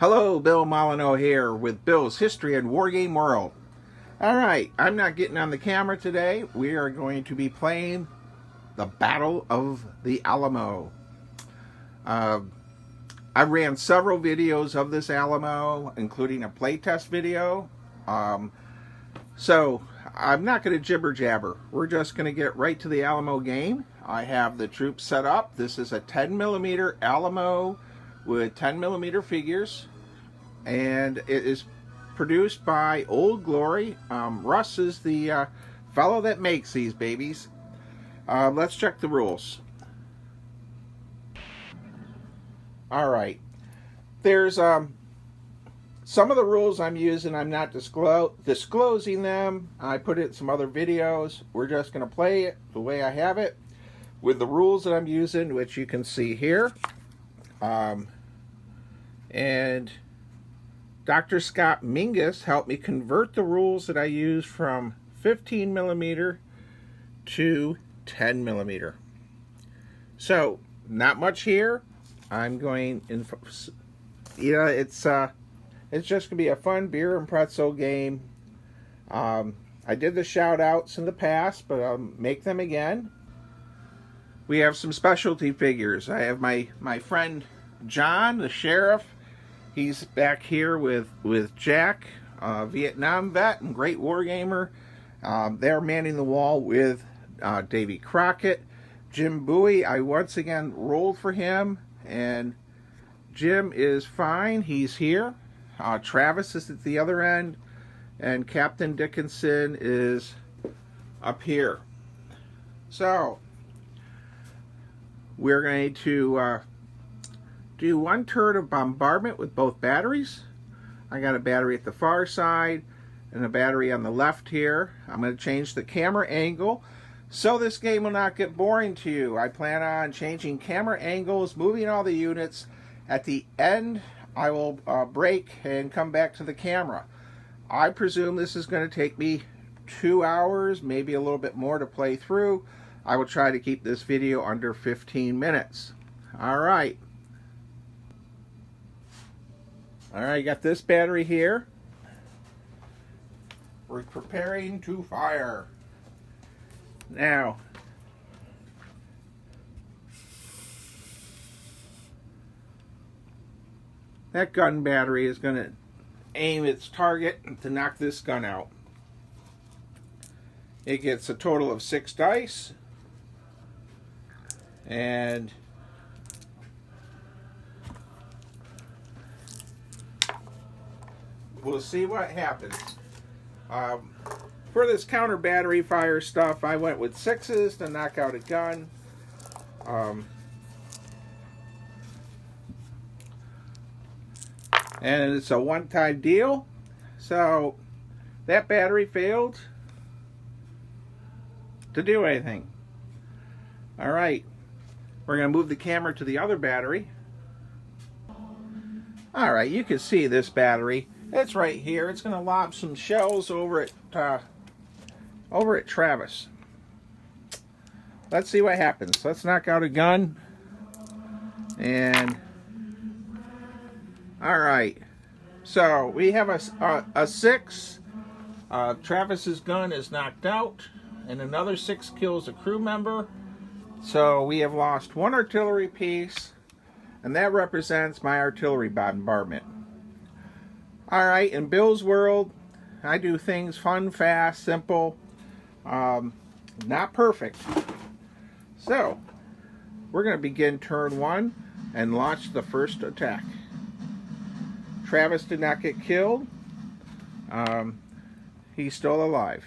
Hello, Bill Molyneux here with Bill's History and Wargame World. Alright, I'm not getting on the camera today. We are going to be playing the Battle of the Alamo. I ran several videos of this Alamo, including a playtest video. So I'm not going to jibber jabber. We're just going to get right to the Alamo game. I have the troops set up. This is a 10mm Alamo with 10mm figures, and it is produced by Old Glory. Russ is the fellow that makes these babies. Let's check the rules. Alright, there's some of the rules I'm using, I'm not disclosing them. I put it in some other videos. We're just going to play it the way I have it with the rules that I'm using, which you can see here. And Dr. Scott Mingus helped me convert the rules that I use from 15mm to 10mm. So, not much here. I'm going in, it's just gonna be a fun beer and pretzel game. I did the shout outs in the past, but I'll make them again. We have some specialty figures. I have my friend John, the sheriff. He's back here with Jack, Vietnam vet and great wargamer. They're manning the wall with Davy Crockett. Jim Bowie, I once again rolled for him, and Jim is fine. He's here. Travis is at the other end, and Captain Dickinson is up here. So we're going to do one turn of bombardment with both batteries. I got a battery at the far side and a battery on the left here. I'm going to change the camera angle so this game will not get boring to you. I plan on changing camera angles, moving all the units. At the end, I will break and come back to the camera. I presume this is going to take me 2 hours, maybe a little bit more to play through. I will try to keep this video under 15 minutes. Alright. Alright, got this battery here. We're preparing to fire. Now, that gun battery is going to aim its target to knock this gun out. It gets a total of 6 dice. And we'll see what happens. For this counter battery fire stuff, I went with 6s to knock out a gun. And it's a one-time deal. So that battery failed to do anything. Alright, we're going to move the camera to the other battery. Alright, you can see this battery. It's right here. It's going to lob some shells over at Travis. Let's see what happens. Let's knock out a gun. And alright, so we have a 6. Travis's gun is knocked out, and another 6 kills a crew member. So we have lost 1 artillery piece, and that represents my artillery bombardment. Alright, in Bill's world, I do things fun, fast, simple, not perfect. So, we're going to begin turn 1 and launch the first attack. Travis did not get killed. He's still alive.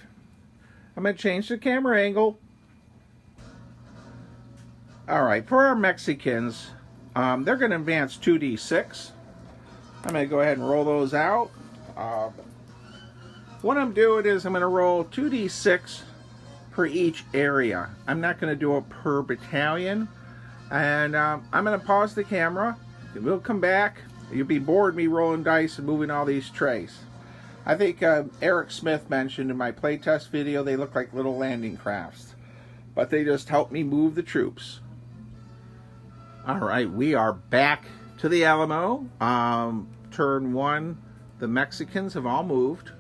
I'm going to change the camera angle. Alright, for our Mexicans, they're going to advance 2d6. I'm going to go ahead and roll those out. What I'm doing is I'm going to roll 2d6 per each area. I'm not going to do it per battalion. And I'm going to pause the camera. We'll come back. You'll be bored me rolling dice and moving all these trays. I think Eric Smith mentioned in my playtest video they look like little landing crafts. But they just help me move the troops. Alright, we are back to the Alamo. turn 1, the Mexicans have all moved.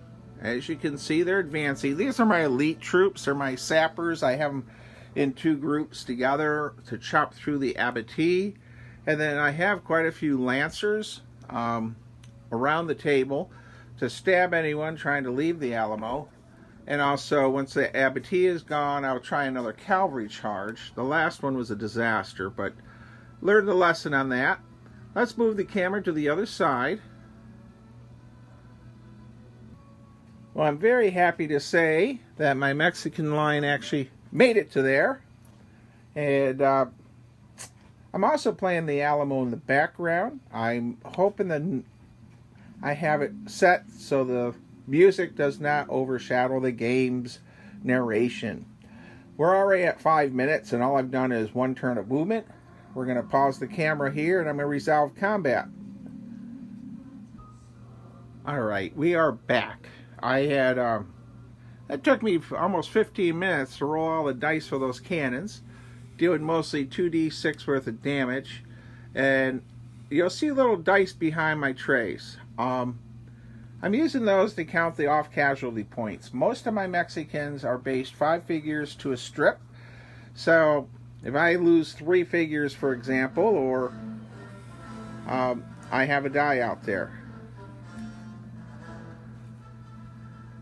As you can see, they're advancing. These are my elite troops. They're my sappers. I have them in 2 groups together to chop through the abattis. And then I have quite a few lancers around the table to stab anyone trying to leave the Alamo. And also, once the abattis is gone, I'll try another cavalry charge. The last one was a disaster, but learned the lesson on that. Let's move the camera to the other side. Well, I'm very happy to say that my Mexican line actually made it to there. And I'm also playing the Alamo in the background. I'm hoping that I have it set so the music does not overshadow the game's narration. We're already at 5 minutes, and all I've done is 1 turn of movement. We're going to pause the camera here, and I'm going to resolve combat. Alright, we are back. I had, it took me almost 15 minutes to roll all the dice for those cannons, doing mostly 2d6 worth of damage, and you'll see little dice behind my trays. I'm using those to count the off-casualty points. Most of my Mexicans are based 5 figures to a strip, so if I lose 3 figures, for example, or I have a die out there.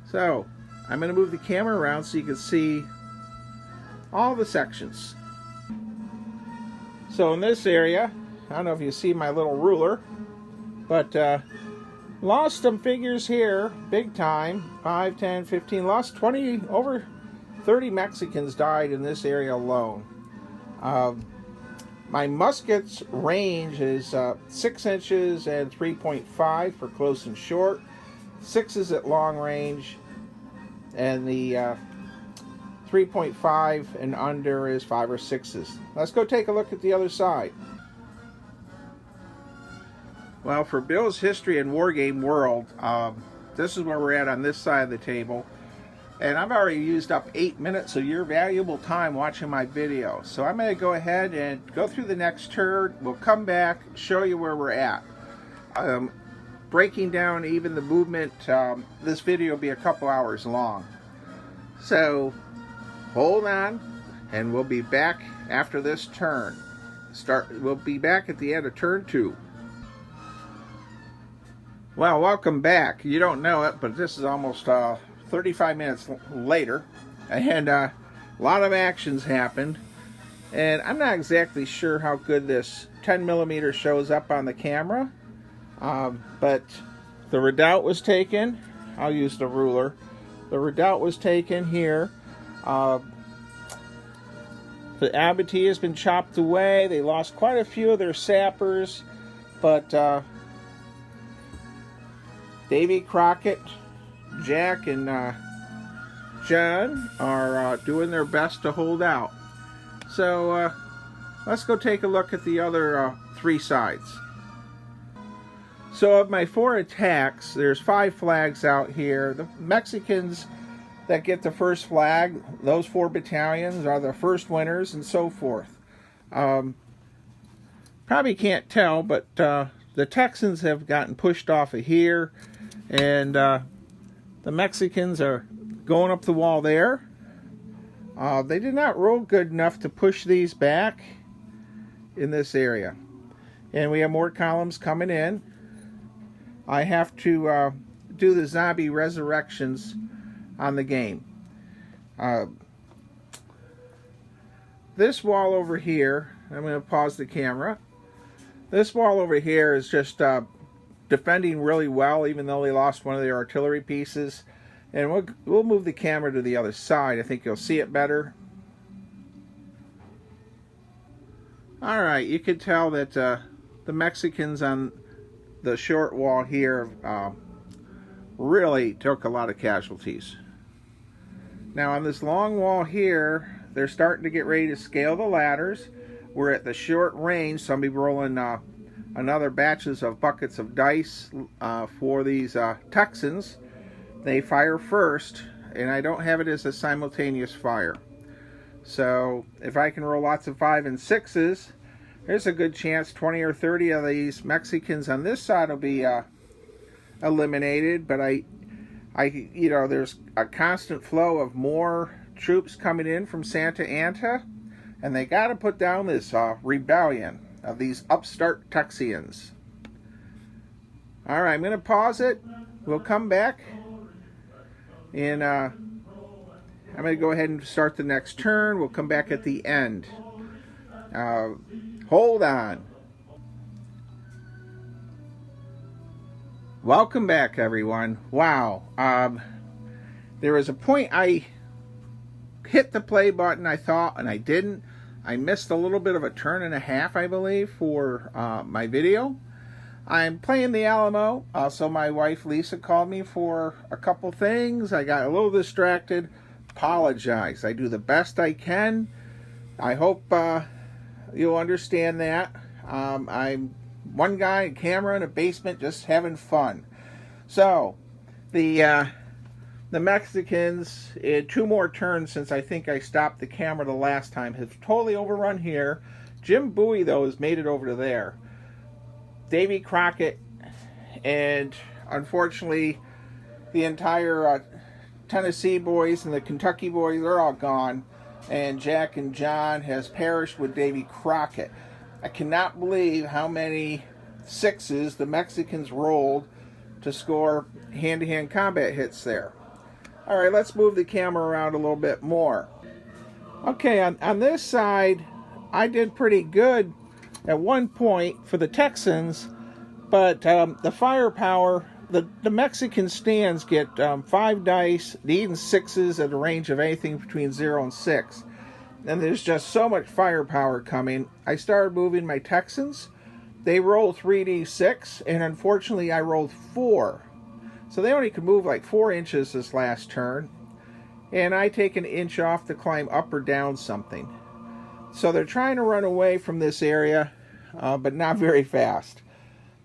So, I'm going to move the camera around so you can see all the sections. So in this area, I don't know if you see my little ruler, but lost some figures here, big time, 5, 10, 15, lost 20, over 30 Mexicans died in this area alone. My musket's range is 6 inches and 3.5 for close and short, 6s at long range, and the 3.5 and under is 5 or 6s. Let's go take a look at the other side. Well, for Bill's History and Wargame World, this is where we're at on this side of the table. And I've already used up 8 minutes of your valuable time watching my video. So I'm going to go ahead and go through the next turn. We'll come back, show you where we're at. Breaking down even the movement, this video will be a couple hours long. So hold on, and we'll be back after this turn. We'll be back at the end of turn 2. Well, welcome back. You don't know it, but this is almost 35 minutes later, and a lot of actions happened, and I'm not exactly sure how good this 10mm shows up on the camera, but the redoubt was taken. I'll use the ruler. The redoubt was taken here. The abattis has been chopped away. They lost quite a few of their sappers, but Davy Crockett, Jack, and John are doing their best to hold out. So let's go take a look at the other 3 sides. So of my 4 attacks, there's 5 flags out here. The Mexicans that get the first flag, those 4 battalions are the first winners, and so forth. Probably can't tell, but the Texans have gotten pushed off of here, and the Mexicans are going up the wall there. They did not roll good enough to push these back in this area. And we have more columns coming in. I have to do the zombie resurrections on the game. This wall over here, I'm going to pause the camera. This wall over here is just defending really well, even though they lost one of their artillery pieces. And we'll move the camera to the other side. I think you'll see it better. Alright, you can tell that the Mexicans on the short wall here really took a lot of casualties. Now on this long wall here, they're starting to get ready to scale the ladders. We're at the short range, so I'll be rolling another batches of buckets of dice for these Texans. They fire first, and I don't have it as a simultaneous fire. So if I can roll lots of 5 and 6s, there's a good chance 20 or 30 of these Mexicans on this side will be eliminated, but you know, there's a constant flow of more troops coming in from Santa Anna, and they got to put down this rebellion of these upstart Texians. All right, I'm going to pause it. We'll come back, and I'm going to go ahead and start the next turn. We'll come back at the end. Hold on. Welcome back, everyone. Wow. There was a point I hit the play button, I thought, and I didn't. I missed a little bit of a turn and a half, I believe, for my video. I'm playing the Alamo. So my wife Lisa called me for a couple things. I got a little distracted. Apologize. I do the best I can. I hope you'll understand that. I'm one guy, a camera in a basement, just having fun. So the Mexicans, in 2 more turns since I think I stopped the camera the last time, have totally overrun here. Jim Bowie, though, has made it over to there. Davy Crockett, and unfortunately the entire Tennessee boys and the Kentucky boys, they're all gone, and Jack and John has perished with Davy Crockett. I cannot believe how many 6s the Mexicans rolled to score hand-to-hand combat hits there. All right, let's move the camera around a little bit more. Okay, on this side, I did pretty good at one point for the Texans, but the firepower, the Mexican stands get 5 dice, needing 6s at a range of anything between 0 and 6. And there's just so much firepower coming. I started moving my Texans. They rolled 3d6, and unfortunately I rolled 4. So they only could move like 4 inches this last turn. And I take an inch off to climb up or down something. So they're trying to run away from this area, but not very fast.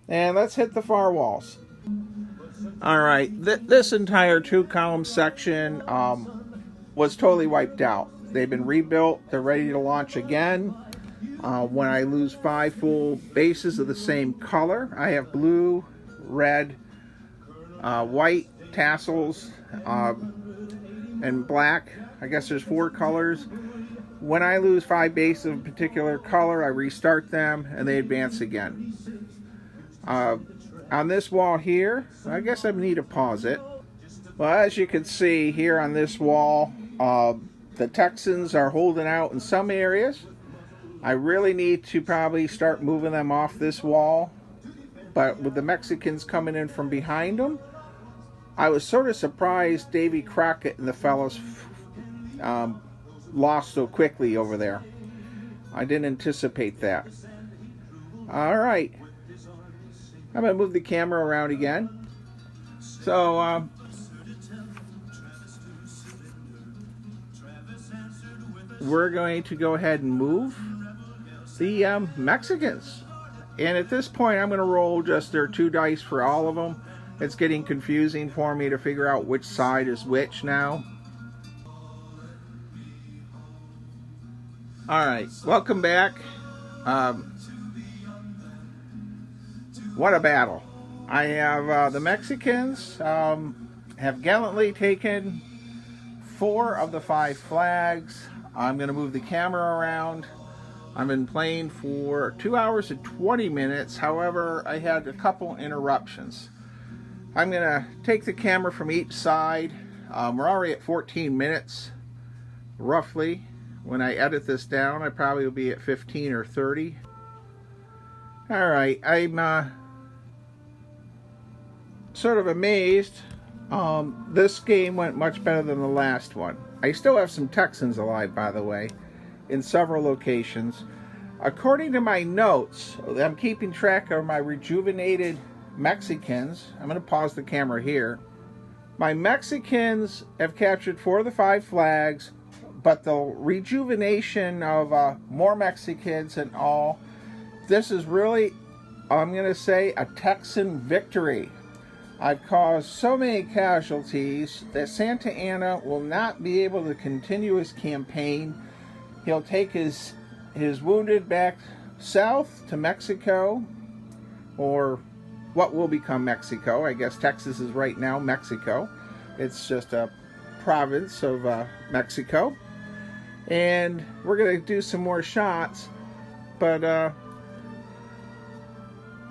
And let's hit the far walls. All right, this entire 2-column section was totally wiped out. They've been rebuilt. They're ready to launch again. When I lose 5 full bases of the same color, I have blue, red, white tassels, and black. I guess there's 4 colors. When I lose 5 bases of a particular color, I restart them and they advance again. On this wall here, I guess I need to pause it. Well, as you can see here on this wall, the Texans are holding out in some areas. I really need to probably start moving them off this wall. But with the Mexicans coming in from behind them, I was sort of surprised Davy Crockett and the fellows lost so quickly over there. I didn't anticipate that. All right. I'm going to move the camera around again. So, we're going to go ahead and move the Mexicans. And at this point, I'm going to roll just their 2 dice for all of them. It's getting confusing for me to figure out which side is which now. Alright, welcome back. What a battle. I have the Mexicans have gallantly taken 4 of the 5 flags. I'm going to move the camera around. I've been playing for 2 hours and 20 minutes. However, I had a couple interruptions. I'm going to take the camera from each side. We're already at 14 minutes, roughly. When I edit this down, I probably will be at 15 or 30. Alright, I'm sort of amazed. This game went much better than the last one. I still have some Texans alive, by the way, in several locations. According to my notes, I'm keeping track of my rejuvenated Mexicans. I'm going to pause the camera here. My Mexicans have captured 4 of the 5 flags, but the rejuvenation of more Mexicans and all, this is really, I'm going to say, a Texan victory. I've caused so many casualties that Santa Anna will not be able to continue his campaign. He'll take his wounded back south to Mexico, or what will become Mexico. I guess Texas is right now Mexico. It's just a province of Mexico. And we're going to do some more shots, but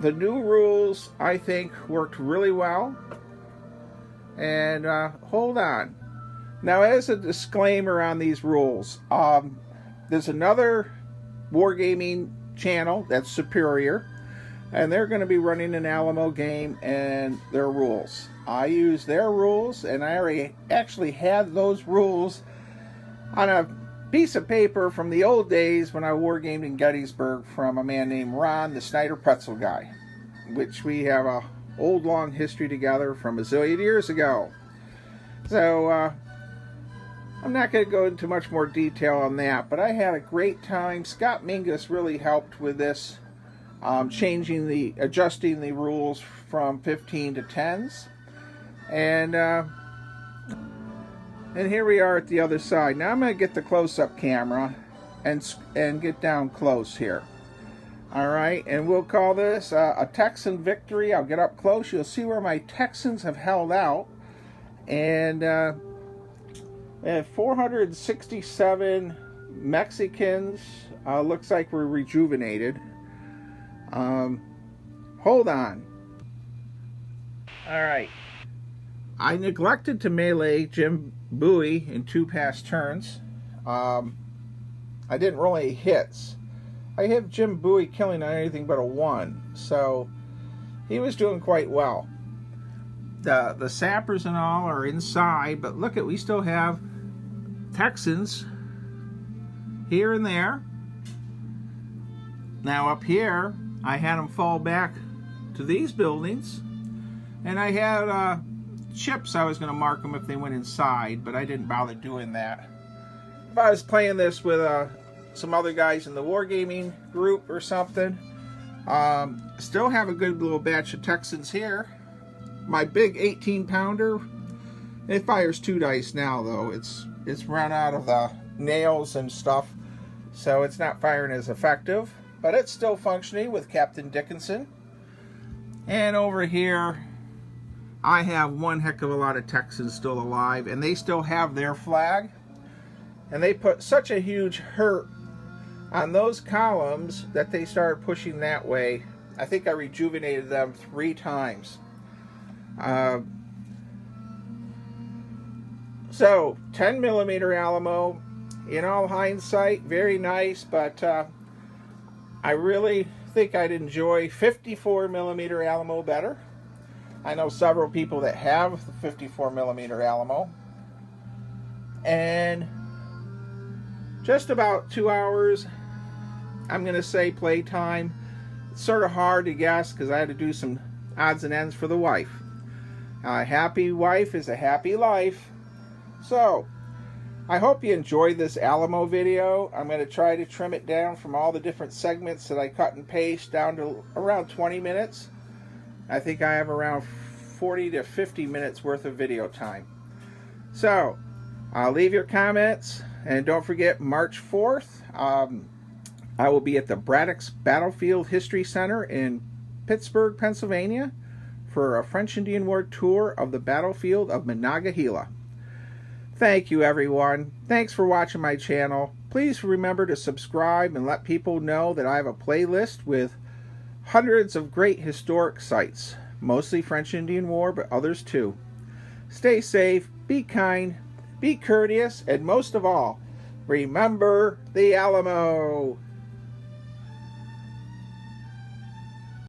the new rules, I think, worked really well. And hold on. Now, as a disclaimer on these rules, there's another wargaming channel that's superior, and they're going to be running an Alamo game and their rules. I use their rules, and I already actually had those rules on a piece of paper from the old days when I wargamed in Gettysburg from a man named Ron, the Snyder Pretzel guy, which we have a old long history together from a zillion years ago. So I'm not going to go into much more detail on that, but I had a great time. Scott Mingus really helped with this, adjusting the rules from 15 to 10s. And here we are at the other side. Now I'm going to get the close-up camera and get down close here. All right, and we'll call this a Texan victory. I'll get up close. You'll see where my Texans have held out. And we have 467 Mexicans. Looks like we're rejuvenated. Hold on. All right. I neglected to melee Jim Bowie in 2 past turns. I didn't roll any hits. I have Jim Bowie killing on anything but a 1, so he was doing quite well. The sappers and all are inside, but look we still have Texans here and there. Now up here, I had them fall back to these buildings, and I had chips. I was going to mark them if they went inside, but I didn't bother doing that. If I was playing this with some other guys in the wargaming group or something, still have a good little batch of Texans here. My big 18-pounder, it fires 2 dice now, though. It's run out of the nails and stuff, so it's not firing as effective, but it's still functioning with Captain Dickinson. And over here, I have one heck of a lot of Texans still alive, and they still have their flag. And they put such a huge hurt on those columns that they started pushing that way. I think I rejuvenated them 3 times. So 10 millimeter Alamo, in all hindsight, very nice, but I really think I'd enjoy 54 millimeter Alamo better. I know several people that have the 54 millimeter Alamo, and just about 2 hours, I'm going to say playtime. It's sort of hard to guess because I had to do some odds and ends for the wife. A happy wife is a happy life. So, I hope you enjoyed this Alamo video. I'm going to try to trim it down from all the different segments that I cut and paste down to around 20 minutes. I think I have around 40 to 50 minutes worth of video time. So, leave your comments, and don't forget March 4th, I will be at the Braddock's Battlefield History Center in Pittsburgh, Pennsylvania, for a French Indian War tour of the battlefield of Monongahela. Thank you, everyone. Thanks for watching my channel. Please remember to subscribe and let people know that I have a playlist with hundreds of great historic sites, mostly French Indian War, but others too. Stay safe, be kind, be courteous, and most of all, remember the Alamo.